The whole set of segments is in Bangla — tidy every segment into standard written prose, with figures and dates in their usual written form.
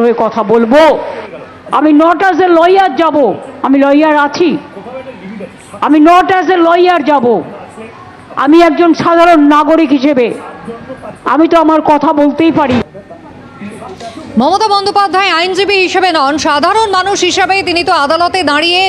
হয়ে কথা বলবো। আমি নট অ্যাজ এ লয়ার যাব, আমি লয়ার আছি, আমি নট অ্যাজ এ লয়ার যাব, আমি একজন সাধারণ নাগরিক হিসেবে আমি তো আমার কথা বলতেই পারি। মমতা বন্দ্যোপাধ্যায় আইনজীবী হিসেবে নন, সাধারণ মানুষ হিসেবে তিনি তো আদালতে দাঁড়িয়ে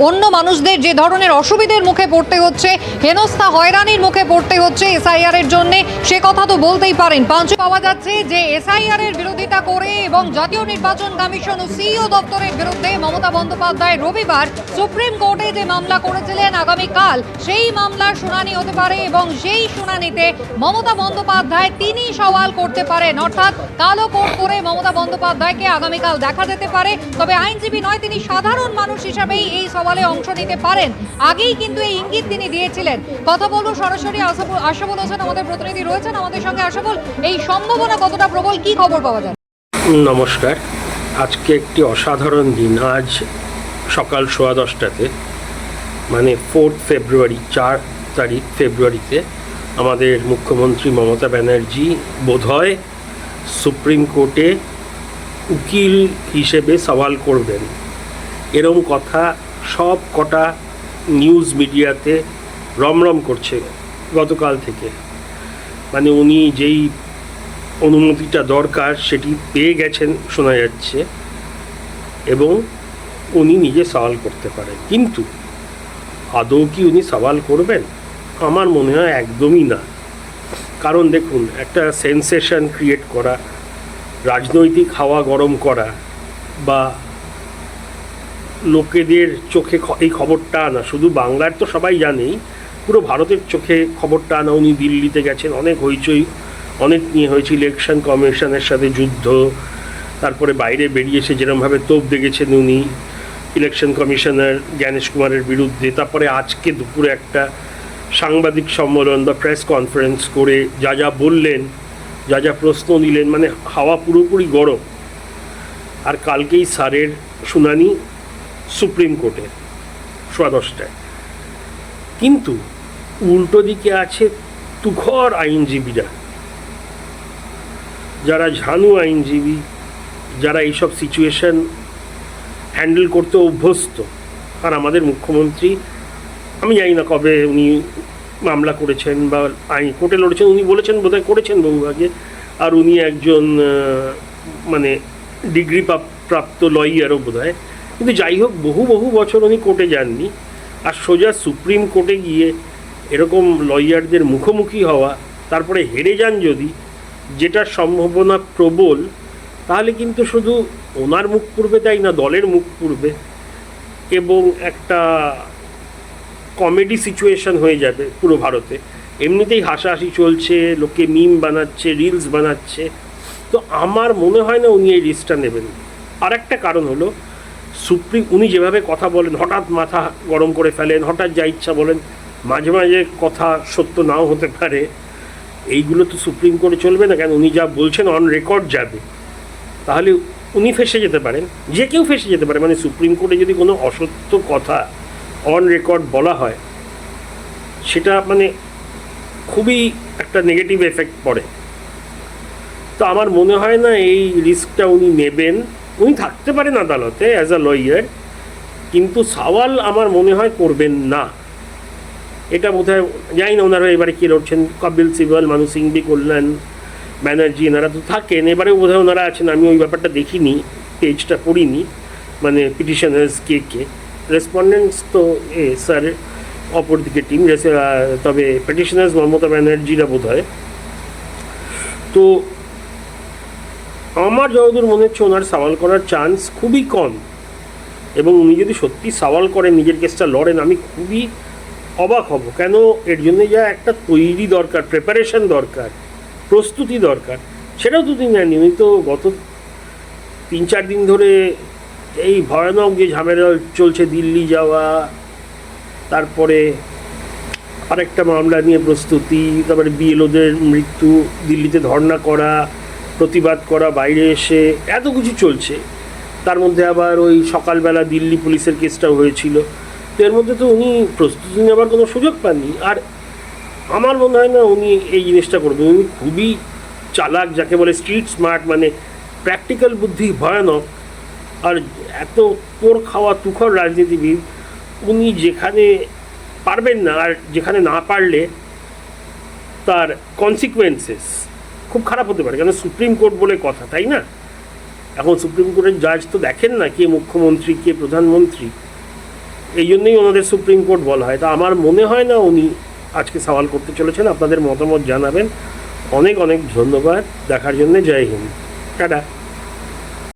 অন্য মানুষদের যে ধরনের অসুবিধার মুখে পড়তে হচ্ছে, হেনস্থা হয়রানির মুখে পড়তে হচ্ছে এসআইআর এর জন্য, সে কথা তো বলতেই পারেন। পাঁচ পাওয়া যাচ্ছে যে এসআইআর এর বিরোধিতা করে এবং জাতীয় নির্বাচন কমিশন ও সিইও দপ্তরের বিরুদ্ধে মমতা বন্দ্যোপাধ্যায় রবিবার সুপ্রিম কোর্টে যে মামলা করেছিলেন, আগামীকাল সেই মামলার শুনানি হতে পারে এবং সেই শুনানিতে মমতা বন্দ্যোপাধ্যায় তিনি সওয়াল করতে পারেন, অর্থাৎ কালো কোট করে মমতা বন্দ্যোপাধ্যায়কে আগামীকাল দেখা যেতে পারে। তবে আইনজীবী নয়, তিনি সাধারণ মানুষ হিসাবেই এই সওয়ালে অংশ নিতে পারেন। আগেই কিন্তু এই ইঙ্গিত তিনি দিয়েছিলেন। কথা বলবো সরাসরি আশাবুল হোসেন আমাদের প্রতিনিধি রয়েছেন আমাদের সঙ্গে। আশাবুল, এই সম্ভাবনা কতটা প্রবল, কি খবর পাওয়া যায়? নমস্কার। আজকে একটি অসাধারণ দিন। আজ সকাল 10:15টাতে মানে 4 ফেব্রুয়ারি, 4 তারিখ ফেব্রুয়ারিতে আমাদের মুখ্যমন্ত্রী মমতা ব্যানার্জি বোধহয় সুপ্রিম কোর্টে উকিল হিসেবে সওয়াল করবেন, এরকম কথা সব কটা নিউজ মিডিয়াতে রমরম করছে গতকাল থেকে। মানে উনি যেই অনুমতিটা দরকার সেটি পেয়ে গেছেন শোনা যাচ্ছে এবং উনি নিজে সওয়াল করতে পারেন। কিন্তু আদৌ কি উনি সওয়াল করবেন? আমার মনে হয় একদমই না। কারণ দেখুন, একটা সেন্সেশন ক্রিয়েট করা, রাজনৈতিক হাওয়া গরম করা বা লোকেদের চোখে এই খবরটা আনা, শুধু বাংলার তো সবাই জানেই, পুরো ভারতের চোখে খবরটা আনা। উনি দিল্লিতে গেছেন, অনেক হইচই অনেক নিয়ে হয়েছে, ইলেকশন কমিশনের সাথে যুদ্ধ, তারপরে বাইরে বেরিয়ে এসে যেরকমভাবে তোপ দেখেছেন উনি ইলেকশন কমিশনার জ্ঞানেশ কুমারের বিরুদ্ধে, তারপরে আজকে দুপুরে একটা সাংবাদিক সম্মেলন বা প্রেস কনফারেন্স করে যা যা বললেন, যা যা প্রশ্ন দিলেন, মানে হাওয়া পুরোপুরি গরম। আর কালকেই স্যারের শুনানি সুপ্রিম কোর্টে 10:15টায়। কিন্তু উল্টো দিকে আছে তুখর আইনজীবীরা, যারা ঝানু আইনজীবী, যারা এইসব সিচুয়েশন হ্যান্ডেল করতে অভ্যস্ত। আর আমাদের মুখ্যমন্ত্রী, আমি জানি না কবে উনি মামলা করেছেন বা আইন কোর্টে লড়েছেন, উনি বলেছেন বোধহয় করেছেন বহু আগে। আর উনি একজন মানে ডিগ্রি প্রাপ্ত লয়ারও বোধহয়। কিন্তু যাই হোক, বহু বহু বছর উনি কোর্টে যাননি, আর সোজা সুপ্রিম কোর্টে গিয়ে এরকম লয়ারদের মুখোমুখি হওয়া, তারপরে হেরে যান যদি, যেটার সম্ভাবনা প্রবল, তাহলে কিন্তু শুধু ওনার মুখ পুড়বে তাই না, দলের মুখ পুড়বে এবং একটা কমেডি সিচুয়েশন হয়ে যাবে পুরো ভারতে। এমনিতেই হাসাহাসি চলছে, লোকে মিম বানাচ্ছে, রিলস বানাচ্ছে। তো আমার মনে হয় না উনি এই রিস্কটা নেবেন। আর একটা কারণ হলো, উনি যেভাবে কথা বলেন, হঠাৎ মাথা গরম করে ফেলেন, হঠাৎ যা ইচ্ছা বলেন, মাঝে মাঝে কথা সত্য নাও হতে পারে। এইগুলো তো সুপ্রিম কোর্টে চলবে না। কেন, উনি যা বলছেন অন রেকর্ড যাবে, তাহলে উনি ফেঁসে যেতে পারেন, যে কেউ ফেঁসে যেতে পারে। মানে সুপ্রিম কোর্টে যদি কোনো অসত্য কথা অন রেকর্ড বলা হয়, সেটা মানে খুবই একটা নেগেটিভ এফেক্ট পড়ে। তো আমার মনে হয় না এই রিস্কটা উনি নেবেন। উনি থাকতে পারেন আদালতে অ্যাজ আ লয়ার, কিন্তু সওয়াল আমার মনে হয় করবেন না। এটা বোধ হয়, জানি না ওনারা এবারে কে লড়ছেন, কপিল সিবাল, মানু সিংভি, কল্যাণ ব্যানার্জি, এনারা তো থাকেন। এবারেও বোধ হয় ওনারা আছেন, আমি ওই ব্যাপারটা দেখিনি, পেজটা পড়িনি, মানে পিটিশনার্স কে কে। রেসপন্ডেন্টস তো স্যার অপর দিকে টিম, তবে পিটিশনার্স মমতা ব্যানার্জিরা বোধ হয়। তো আমার যতদূর মনে হচ্ছে ওনার সওয়াল করার চান্স খুবই কম। এবং উনি যদি সত্যি সওয়াল করেন, নিজের কেসটা লড়েন, আমি খুবই অবাক হব। কেন, এর জন্য যা একটা তৈরি দরকার, প্রিপারেশন দরকার, প্রস্তুতি দরকার, সেটাও তো তিনি নেননি। উনি তো গত 3-4 দিন ধরে এই ভয়ানক যে ঝামেলা চলছে, দিল্লি যাওয়া, তারপরে আরেকটা মামলা নিয়ে প্রস্তুতি, তারপরে বিএলওদের মৃত্যু, দিল্লিতে ধর্ণা করা, প্রতিবাদ করা, বাইরে এসে এত কিছু চলছে। তার মধ্যে আবার ওই সকালবেলা দিল্লি পুলিশের কেসটাও হয়েছিল। তো এর মধ্যে তো উনি প্রস্তুতি নেওয়ার কোনো সুযোগ পাননি। আর আমার মনে হয় না উনি এই জিনিসটা করবেন। উনি খুবই চালাক, যাকে বলে স্ট্রিট স্মার্ট, মানে প্র্যাকটিক্যাল বুদ্ধি ভয়ানক, আর এত তোর খাওয়া তুখর রাজনীতিবিদ, উনি যেখানে পারবেন না আর যেখানে না পারলে তার কনসিকুয়েন্সেস খুব খারাপ হতে পারে, কেন সুপ্রিম কোর্ট বলে কথা, তাই না? এখন সুপ্রিম কোর্টের জাজ তো দেখেন না কে মুখ্যমন্ত্রী কে প্রধানমন্ত্রী, এই জন্যই ওনাদের সুপ্রিম কোর্ট বলা হয়। তা আমার মনে হয় না উনি আজকে সওয়াল করতে চলেছেন। আপনাদের মতামত জানাবেন। অনেক অনেক ধন্যবাদ দেখার জন্য। জয় হিন্দ, টাটা।